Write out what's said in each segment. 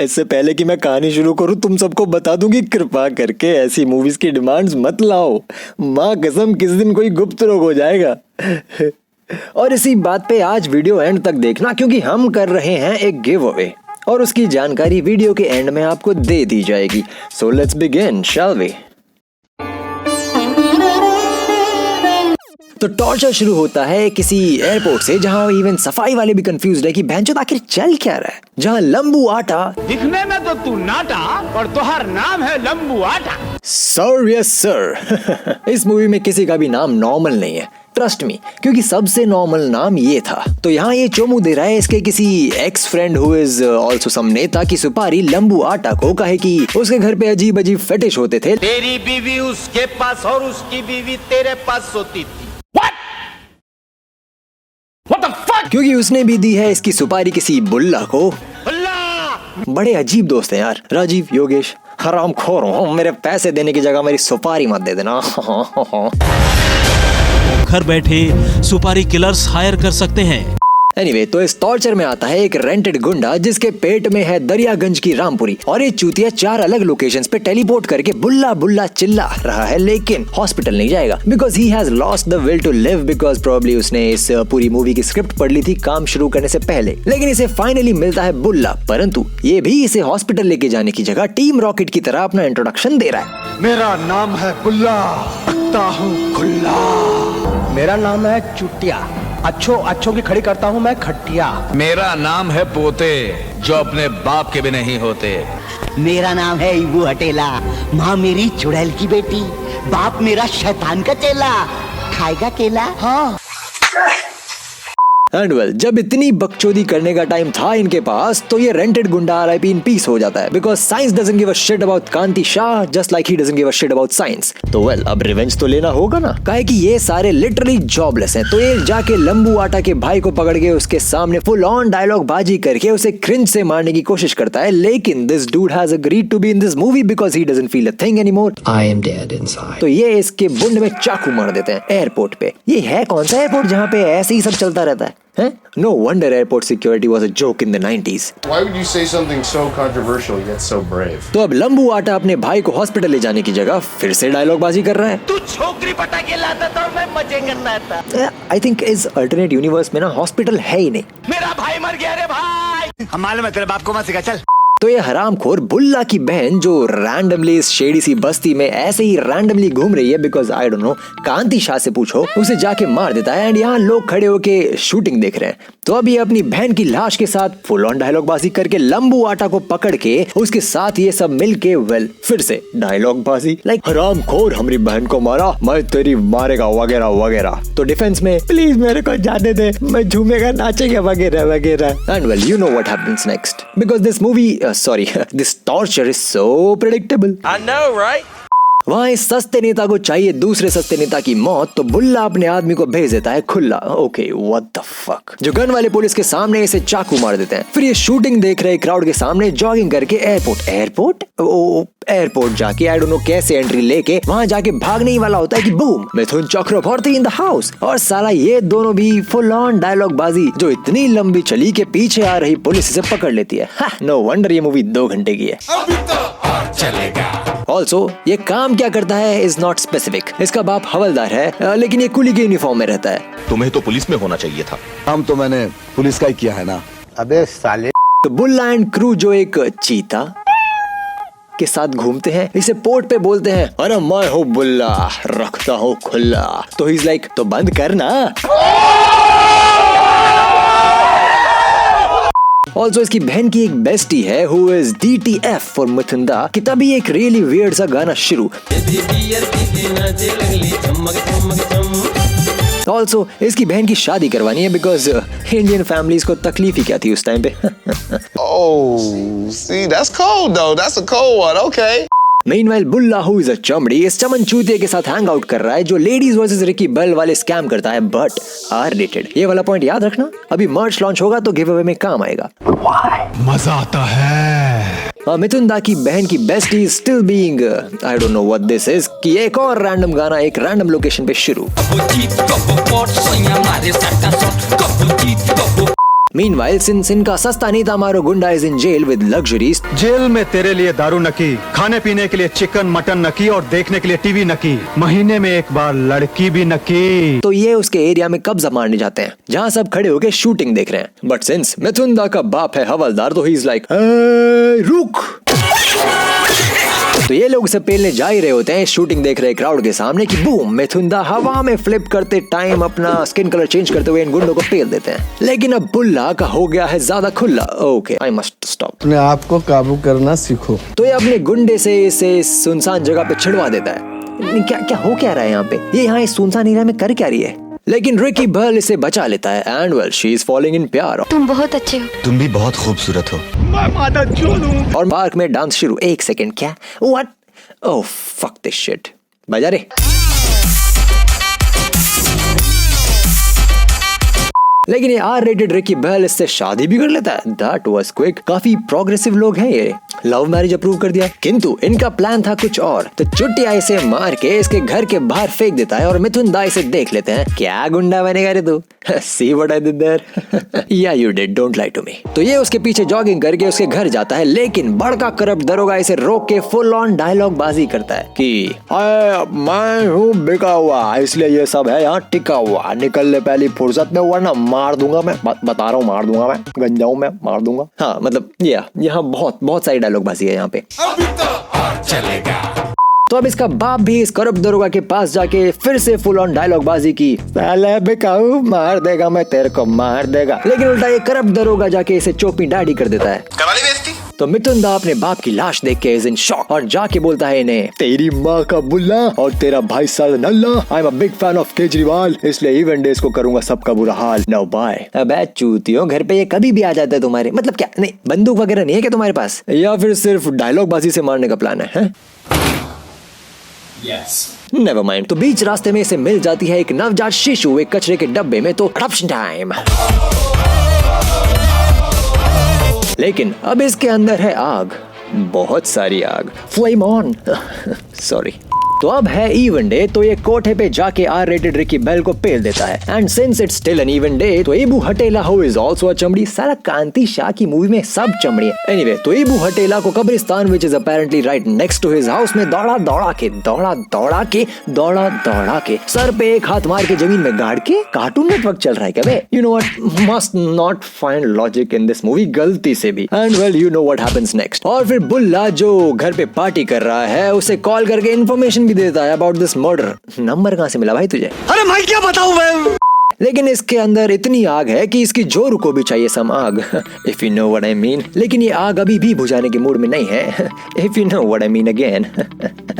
इससे पहले कि मैं कहानी शुरू करूं तुम सबको बता दूं कि कृपा करके ऐसी मूवीज की डिमांड्स मत लाओ। माँ कसम किस दिन कोई गुप्त रोग हो जाएगा। और इसी बात पे आज वीडियो एंड तक देखना, क्योंकि हम कर रहे हैं एक गिव अवे और उसकी जानकारी वीडियो के एंड में आपको दे दी जाएगी। So let's begin, shall we. तो टॉर्चर शुरू होता है किसी एयरपोर्ट से, जहां इवन सफाई वाले भी कंफ्यूज है कि भैंचोद आखिर चल क्या रहा है। जहां लंबू आटा, दिखने में तो तू नाटा और तुहार नाम है लंबू आटा। Sir yes sir. इस मूवी में किसी का भी नाम नॉर्मल नहीं है, ट्रस्ट मी, क्योंकि सबसे नॉर्मल नाम ये था। तो यहाँ ये चोमू दे रहा है इसके किसी ex friend who is also some नेता की सुपारी लंबू आटा को, कहे कि उसके घर पे अजीब अजीब फेटिश होते थे। तेरी बीवी उसके पास और उसकी बीवी तेरे पास सोती थी। What the fuck? क्योंकि उसने भी दी है इसकी सुपारी किसी बुल्ला को। बुल्ला! बड़े अजीब दोस्त हैं यार, राजीव योगेश। हराम खोर हूँ, मेरे पैसे देने की जगह मेरी सुपारी मत दे देना। घर बैठे सुपारी किलर्स हायर कर सकते हैं। एनीवे, तो इस टॉर्चर में आता है एक रेंटेड गुंडा जिसके पेट में है दरियागंज की रामपुरी, और ये चूतिया 4 अलग लोकेशंस पे टेलीपोर्ट करके बुल्ला बुल्ला चिल्ला रहा है, लेकिन हॉस्पिटल नहीं जाएगा because he has lost the will to live, because probably उसने इस पूरी मूवी की स्क्रिप्ट पढ़ ली थी काम शुरू करने से पहले। लेकिन इसे फाइनली मिलता है बुल्ला, परंतु ये भी इसे हॉस्पिटल लेके जाने की जगह टीम रॉकेट की तरह अपना इंट्रोडक्शन दे रहा है। मेरा नाम है बुल्ला, रखता हूँ खुल्ला। मेरा नाम है चुटिया, अच्छों की खड़ी करता हूँ मैं खटिया। मेरा नाम है पोते, जो अपने बाप के भी नहीं होते। मेरा नाम है इबू हटेला, माँ मेरी चुड़ैल की बेटी, बाप मेरा शैतान का चेला, खाएगा केला। हाँ। एंड वेल, जब इतनी बकचोदी करने का टाइम था इनके पास, तो ये रेंटेड गुंडा RIP इन पीस हो जाता है, because science doesn't give a shit about Kanti Shah just like he doesn't give a shit about science. तो वेल, अब रिवेंज तो लेना होगा ना, काहे कि ये सारे लिटरली जॉबलेस हैं। तो ये जाके लंबू आटा के भाई को पकड़ के उसके सामने फुल ऑन डायलॉग बाजी करके उसे क्रिंज से मारने की कोशिश करता है, लेकिन this dude has agreed to be in this movie because he doesn't feel a thing anymore. I am dead inside. तो ये इसके बुंड में चाकू मार देते हैं एयरपोर्ट पे। ये है कौन सा एयरपोर्ट जहाँ पे ऐसे ही सब चलता रहता है? No wonder airport security was a joke in the 90s. Why would you say something so controversial yet so brave? तो अब लंबू आटा अपने भाई को हॉस्पिटल ले जाने की जगह फिर से डायलॉग बाजी कर रहा है। तू छोकरी पटा के लाता था और मैं मजे करना था। आई थिंक इस अल्टरनेट यूनिवर्स में ना हॉस्पिटल है ही नहीं। मेरा भाई मर गया रे भाई। हम मालूम है तेरे बाप को मत सिखा, चल। तो ये हरामखोर बुल्ला की बहन जो रैंडमली इस शेडी सी बस्ती में ऐसे ही रैंडमली घूम रही है, बिकॉज आई डोंट नो, कांति शाह से पूछो, उसे जाके मार देता है। एंड यहाँ लोग खड़े होके शूटिंग देख रहे हैं। तो अब ये अपनी बहन की लाश के साथ फुल ऑन डायलॉग बाजी करके लंबू आटा को पकड़ के उसके साथ ये सब मिलके वेल फिर से डायलॉग बाजी, लाइक हरामखोर हमारी बहन को मारा, मैं तेरी मारेगा वगैरह वगैरह। तो डिफेंस में प्लीज मेरे को जाने दे, मैं झूमेगा नाचेगा वगैरह वगैरह। And well, you know what happens next, because this movie this torture is so predictable. I know, right? वहाँ इस सस्ते नेता को चाहिए दूसरे सस्ते नेता की मौत, तो बुल्ला अपने आदमी को भेज देता है खुल्ला। Okay, what the fuck. जो गन वाले पुलिस के सामने इसे चाकू मार देते हैं। फिर ये शूटिंग देख रहे क्राउड के सामने जॉगिंग करके एयरपोर्ट जाके आई डोंट नो कैसे एंट्री लेके वहाँ जाके भागने ही वाला होता है कि boom, Mithun Chakraborty in the house. और साला ये दोनों भी फुल ऑन डायलॉग बाजी जो इतनी लंबी चली के पीछे आ रही पुलिस इसे पकड़ लेती है। नो वंडर ये मूवी 2 घंटे की है। ऑल्सो ये काम क्या करता है इज नॉट स्पेसिफिक। इसका बाप हवलदार है, लेकिन ये कुली के यूनिफॉर्म में रहता है। तुम्हें तो पुलिस में होना चाहिए था। काम तो मैंने पुलिस का ही किया है ना। अबे साले। तो बुल्ला एंड क्रू जो एक चीता के साथ घूमते हैं, इसे पोर्ट पे बोलते हैं, अरे मैं हूँ बुल्ला, रखता हूँ खुल्ला। तो ही इज लाइक, तो बंद करना। ऑल्सो इसकी बहन की एक बेस्टी है हु इज DTF फॉर मिथुंदा, कि तभी एक रियली वियर्ड सा गाना शुरू। ऑल्सो इसकी बहन की शादी करवानी है बिकॉज इंडियन फैमिलीज को तकलीफ ही क्या थी उस टाइम पे। Oh, see, that's cold though. That's a cold one. Okay. Meanwhile, Bulla who is a चमड़ी इस चमन चूतिए के साथ हैंग आउट कर रहा है जो लेडीज वर्सेस रिकी बेल वाले स्कैम करता है, बट R-rated। ये वाला पॉइंट याद रखना, अभी मर्च लॉन्च होगा तो गिव अवे में काम आएगा। मजा आता है। मिथुन दा की बहन की bestie still being I don't know what this is, कि एक और रैंडम गाना एक रैंडम लोकेशन पे शुरू। मीनवाइल सिंस इनका सस्ता नेता मारो गुंडा is in jail with luxuries, jail में तेरे लिए दारू नकी, खाने पीने के लिए चिकन मटन नकी और देखने के लिए टीवी नकी, महीने में एक बार लड़की भी नकी। तो ये उसके एरिया में कब्जा मारने जाते हैं जहाँ सब खड़े होकर शूटिंग देख रहे हैं। बट सिंस मिथुन दा का बाप है हवलदार तो ही इज लाइक रुक। तो ये लोग इसे पेलने जा ही रहे होते हैं शूटिंग देख रहे क्राउड के सामने कि बूम मिथुन दा हवा में फ्लिप करते टाइम अपना स्किन कलर चेंज करते हुए इन गुंडों को पेल देते हैं। लेकिन अब बुल्ला का हो गया है ज्यादा खुला। Okay I must stop. अपने आप को काबू करना सीखो। तो ये अपने गुंडे से इसे सुनसान जगह पे छिड़वा देता है। क्या क्या हो क्या रहा है यहाँ पे, ये यहाँ इस सुनसान एरिया में कर क्या रही है। लेकिन रिकी बर्ल इसे बचा लेता है and well she is falling in प्यार। तुम बहुत अच्छे हो। तुम भी बहुत खूबसूरत हो। और पार्क में डांस शुरू। एक सेकंड क्या what oh fuck this shit बजा रे। लेकिन ये आर रेटेड रिकी बर्ल इससे शादी भी कर लेता है। That was quick. काफी प्रोग्रेसिव लोग हैं ये, लव मैरिज अप्रूव कर दिया। किंतु इनका प्लान था कुछ और। तो चुटिया इसे मार के इसके घर के बाहर फेंक देता है और मिथुन दा इसे देख लेते हैं। क्या गुंडा बनेगा रे तू। See what I did there? Yeah you did, don't lie to me। तो ये उसके पीछे जॉगिंग करके उसके घर जाता है, लेकिन बड़का करप्ट दरोगा इसे रोक के फुल ऑन डायलॉग बाजी करता है कि मैं हूँ बिका हुआ इसलिए ये सब है यहाँ टिका हुआ, निकलने पहली फुर्सत में वरना मार दूंगा मैं, बता रहा हूँ मार दूंगा मैं, गंजाऊं मैं मार दूंगा। हाँ मतलब यहाँ बहुत सारी डायलॉग बाजी है यहाँ पे। तो अब इसका बाप भी इस करप्ट दरोगा के पास जाके फिर से फुल ऑन डायलॉग बाजी की, साले बिकाऊ मार देगा मैं तेरे को मार देगा। लेकिन उल्टा ये करप्ट दरोगा जाके इसे चोपी डाडी कर देता है। करवाली बेइज्जती। तो मिथुन दा अपने बाप की लाश देख के इज इन शॉक और जाके बोलता है इन्हें, तेरी माँ का बुल्ला और तेरा भाई साल नल्ला, I am a big fan of Kejriwal, इसलिए इवेंट डेज को करूंगा सबका बुरा हाल, नाउ बाय। अबे चूतियों, घर पे ये कभी भी आ जाता है तुम्हारे, मतलब क्या नहीं बंदूक वगैरह नहीं है क्या तुम्हारे पास, या फिर सिर्फ डायलॉग बाजी से मारने का प्लान है? Never mind. तो बीच रास्ते में इसे मिल जाती है एक नवजात शिशु एक कचरे के डब्बे में। तो अडॉप्शन टाइम। लेकिन अब इसके अंदर है आग, बहुत सारी आग, फ्लेम ऑन। सॉरी। तो अब है इवन डे, तो ये कोठे पे जाके आर रेटेड रिकी बेल को पेल देता है। And since it's still an even day, तो Ebu Hatela who is also a चमड़ी। सारा कांति शाह की मूवी में सब चमड़ी है। एनीवे, तो एबू हटेला को कब्रिस्तान which is apparently right next to his house में दौड़ा दौड़ा के सर पे एक हाथ मार के जमीन में गाड़ के कार्टून नेटवर्क चल रहा है क्या बे? You know what, must not find logic in this movie, गलती से भी। And well you know what happens next. और फिर बुल्ला जो घर पे पार्टी कर रहा है उसे कॉल करके इन्फॉर्मेशन भी देता है अबाउट दिस मर्डर। नंबर कहाँ से मिला भाई तुझे? अरे मैं क्या बताऊं मैं। लेकिन इसके अंदर इतनी आग है कि इसकी जोरू को भी चाहिए सम आग, if you know what I mean. लेकिन ये आग अभी भी बुझाने के मूड में नहीं है, if you know what I mean again.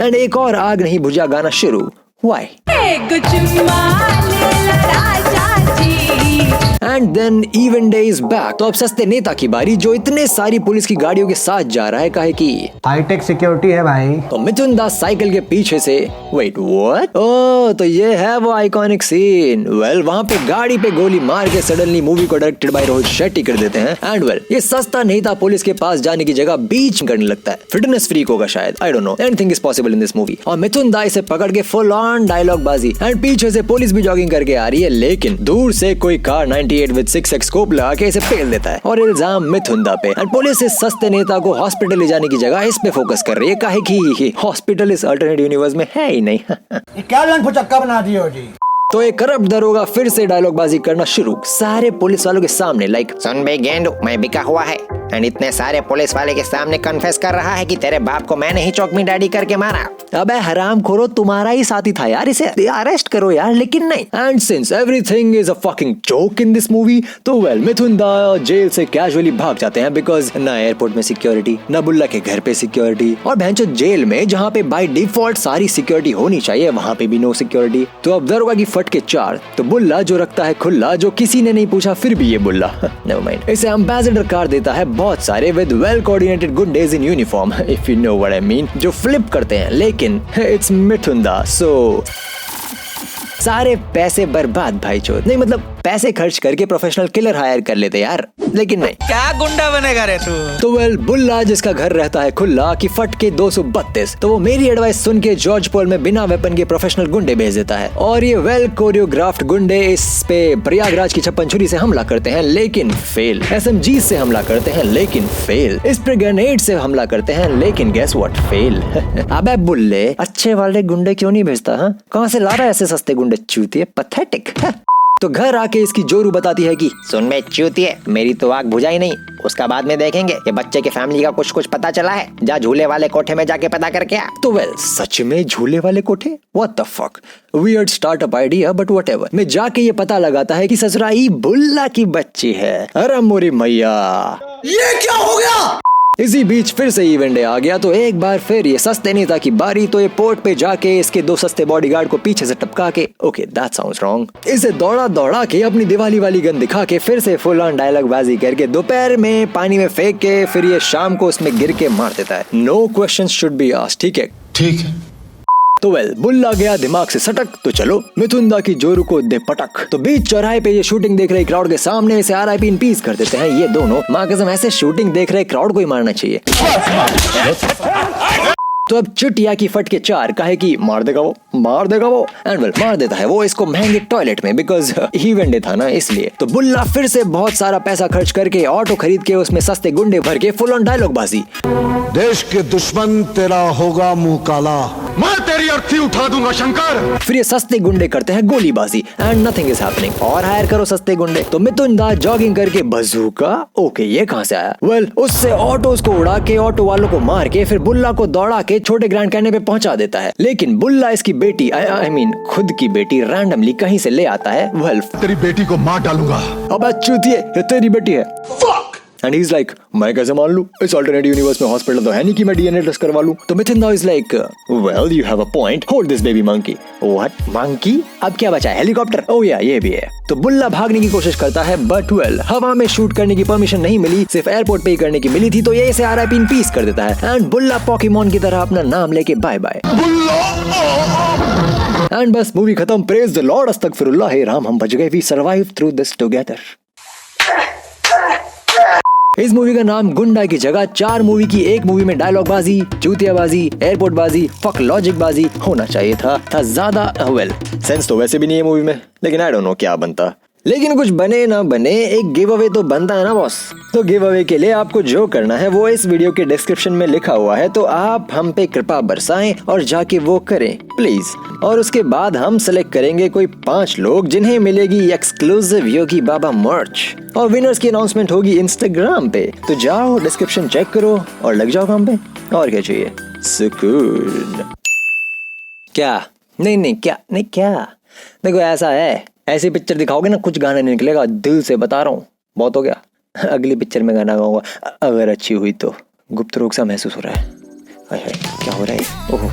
And एक और आग नहीं बुझा गाना शुरू। Why? And then even day is back. तो अब सस्ते नेता की बारी, जो इतने सारी पुलिस की गाड़ियों के साथ जा रहा है, काहे की हाईटेक सिक्योरिटी है भाई। तो मिथुन दास साइकिल के पीछे से वेट व्हाट, ओह तो ये है वो आइकॉनिक सीन। वेल वहां पे गाड़ी पे गोली मार के सडनली मूवी को डायरेक्टेड बाय रोहित शेट्टी कर देते हैं। एंड वेल ये सस्ता नेता पुलिस के पास जाने की जगह बीच करने लगता है। फिटनेस फ्रीक होगा शायद, आई don't no, anything is possible in this movie. और मिथुन दास से पकड़ के फुल ऑन डायलॉग बाजी। एंड पीछे से पुलिस भी जॉगिंग करके आ रही है, लेकिन दूर से कोई कार 98 विद 6x स्कोप लगा के इसे पेल देता है और इल्जाम मिथुन दा पे। एंड पुलिस इस सस्ते नेता को हॉस्पिटल ले जाने की जगह इस पे फोकस कर रही है, काहे कि हॉस्पिटल इस अल्टरनेट यूनिवर्स में है ही नहीं। क्या लन फुचक्का बना दिए हो जी। तो एक करप्ट दरोगा फिर से डायलॉग बाजी करना शुरू सारे पुलिस वालों के सामने, लाइक सुन बे गेंडू, मैं बिका हुआ है एंड इतने सारे पुलिस वाले के सामने कन्फेस कर रहा है कि तेरे बाप को मैंने ही चौक में डैडी करके मारा। अबे हराम खोरो, तुम्हारा ही साथी था यार, इसे अरेस्ट करो यार। लेकिन नहीं। And since everything is a fucking joke in this movie, तो वेल मिथुन दा जेल से कैजुअली भाग जाते हैं, बिकॉज ना एयरपोर्ट में सिक्योरिटी, ना बुल्ला के घर पे सिक्योरिटी, और भैंचो जेल में जहाँ पे बाय डिफॉल्ट सारी सिक्योरिटी होनी चाहिए वहाँ पे भी नो सिक्योरिटी। तो अब दरोगा की फट के चार। तो बुल्ला जो रखता है खुल्ला, जो किसी ने नहीं पूछा फिर भी ये बुल्ला नेवर माइंड, इसे एम्बेसडर कार देता है बहुत सारे विद वेल कोऑर्डिनेटेड गुंडेज in uniform, if you know what I mean, जो फ्लिप करते हैं। लेकिन इट्स मिथुन दा, सो सारे पैसे बर्बाद भाई चोद। नहीं मतलब पैसे खर्च करके प्रोफेशनल किलर हायर कर लेते यार, लेकिन नहीं। क्या गुंडा बनेगा रे तू? तो वेल, बुल्ला जिसका घर रहता है खुला की फट के 232, तो वो मेरी एडवाइस सुन के जॉर्ज पॉल में बिना वेपन के प्रोफेशनल गुंडे भेज देता है और ये वेल कोरियोग्राफ्ड गुंडे इस पे प्रयागराज की छप्पन छुरी से हमला करते हैं लेकिन फेल, SMG से हमला करते हैं लेकिन फेल, इस पे ग्रेनेड से हमला करते हैं लेकिन गेस व्हाट, फेल। अबे बुल्ले, अच्छे वाले गुंडे क्यों नहीं भेजता? हाँ, कहाँ से ला रहा है ऐसे सस्ते गुंडे? चूतिए, पैथेटिक। तो घर आके इसकी जोरू बताती है कि सुन में चूतिए, मेरी तो आग बुझाई नहीं, उसका बाद में देखेंगे। ये बच्चे के फैमिली का कुछ पता चला है, जा झूले वाले कोठे में जाके पता करके आ। तो वेल, सच में झूले वाले कोठे? What the fuck? Weird startup idea, but whatever। में जाके ये पता लगाता है कि ससुराई बुल्ला की बच्ची है। अरे मोरी मैया, ये क्या हो गया? इसी बीच फिर से इवेंट डे आ गया, तो एक बार फिर ये सस्ते नेता की बारी। तो ये पोर्ट पे जाके इसके 2 सस्ते बॉडीगार्ड को पीछे से टपका के, ओके दैट साउंड्स रॉन्ग, इसे दौड़ा के अपनी दिवाली वाली गन दिखा के फिर से फुल ऑन डायलॉग बाजी करके दोपहर में पानी में फेंक के फिर ये शाम को उसमें गिर के मार देता है। No questions should be asked, ठीक है? ठीक है। तो वेल, बुल्ला गया दिमाग से सटक, तो चलो मिथुंदा की जोरू को दे पटक। तो बीच चौराहे पे ये शूटिंग देख रहे क्राउड के सामने इसे RIP इन पीस कर देते हैं ये दोनों। माँ कसम, ऐसे शूटिंग देख रहे क्राउड को ही मारना चाहिए। तो अब चुटिया की फट के 4 काहे की मार देगा वो एंड वेल मार देता है वो इसको महंगे टॉयलेट में, बिकॉज इवेंट डे था ना इसलिए। तो बुल्ला फिर से बहुत सारा पैसा खर्च करके ऑटो खरीद के उसमें सस्ते गुंडे भर के फुल ऑन डायलॉग बाजी। देश के दुश्मन तेरा होगा मुंह काला, मैं तेरी अर्थी उठा दूंगा शंकर। फिर ये सस्ते गुंडे करते हैं गोलीबाजी एंड नथिंग इज हैपनिंग। और हायर करो सस्ते गुंडे। तो मिथुंदा जॉगिंग करके बजूका, ओके ये कहां से आया? वेल, उससे ऑटोस को उड़ा के ऑटो वालों को मार के फिर बुल्ला को दौड़ा के छोटे ग्रैंड कैने पे पहुंचा देता है। लेकिन बुल्ला इसकी बेटी आई मीन खुद की बेटी रैंडमली कहीं से ले आता है। वेल, तेरी बेटी को मार डालूंगा। अब चूतिए, ये तेरी बेटी है। एंड ही इज लाइक, मैं कैसे मान लूं? इस अल्टरनेटिव यूनिवर्स में हॉस्पिटल तो है नहीं कि मैं DNA टेस्ट करवा लूं। तो Mithunda is like, well you have a point, hold this baby monkey. What monkey? अब क्या बचा है? हेलीकॉप्टर? ओह या, ये भी है। तो बुल्ला भागने की कोशिश करता है बट वेल, हवा में शूट करने की परमिशन नहीं मिली, सिर्फ एयरपोर्ट पे ही करने की मिली थी। तो ये इसे RIP इन पीस कर देता है एंड बुल्ला पोकेमोन की तरह अपना नाम लेके बाय बाय। एंड बस मूवी खत्म। प्रेज द लॉर्ड, अस्तगफिरुल्लाह, हे राम हम बच गए, we survive through this together. इस मूवी का नाम गुंडा की जगह 4 मूवी की एक मूवी में डायलॉग बाजी, चूतिया बाजी, एयरपोर्ट बाजी, फक लॉजिक बाजी होना चाहिए था ज्यादा। वेल, सेंस तो वैसे भी नहीं है मूवी में, लेकिन आई डोंट नो क्या बनता। लेकिन कुछ बने ना बने, एक गिव अवे तो बनता है ना बॉस। तो गिव अवे के लिए आपको जो करना है वो इस वीडियो के डिस्क्रिप्शन में लिखा हुआ है, तो आप हम पे कृपा बरसाएं और जाके वो करें प्लीज। और उसके बाद हम सेलेक्ट करेंगे कोई 5 लोग जिन्हें मिलेगी एक्सक्लूसिव योगी बाबा मर्च, और विनर्स की अनाउंसमेंट होगी इंस्टाग्राम पे। तो जाओ डिस्क्रिप्शन चेक करो और लग जाओ काम पे, और क्या चाहिए? सुकून। क्या? नहीं क्या? देखो ऐसा है, ऐसी पिक्चर दिखाओगे ना कुछ गाना नहीं निकलेगा, दिल से बता रहा हूँ। बहुत हो गया, अगली पिक्चर में गाना गाऊंगा अगर अच्छी हुई तो। गुप्त रोग सा महसूस हो रहा है। क्या हो रहा है? ओह,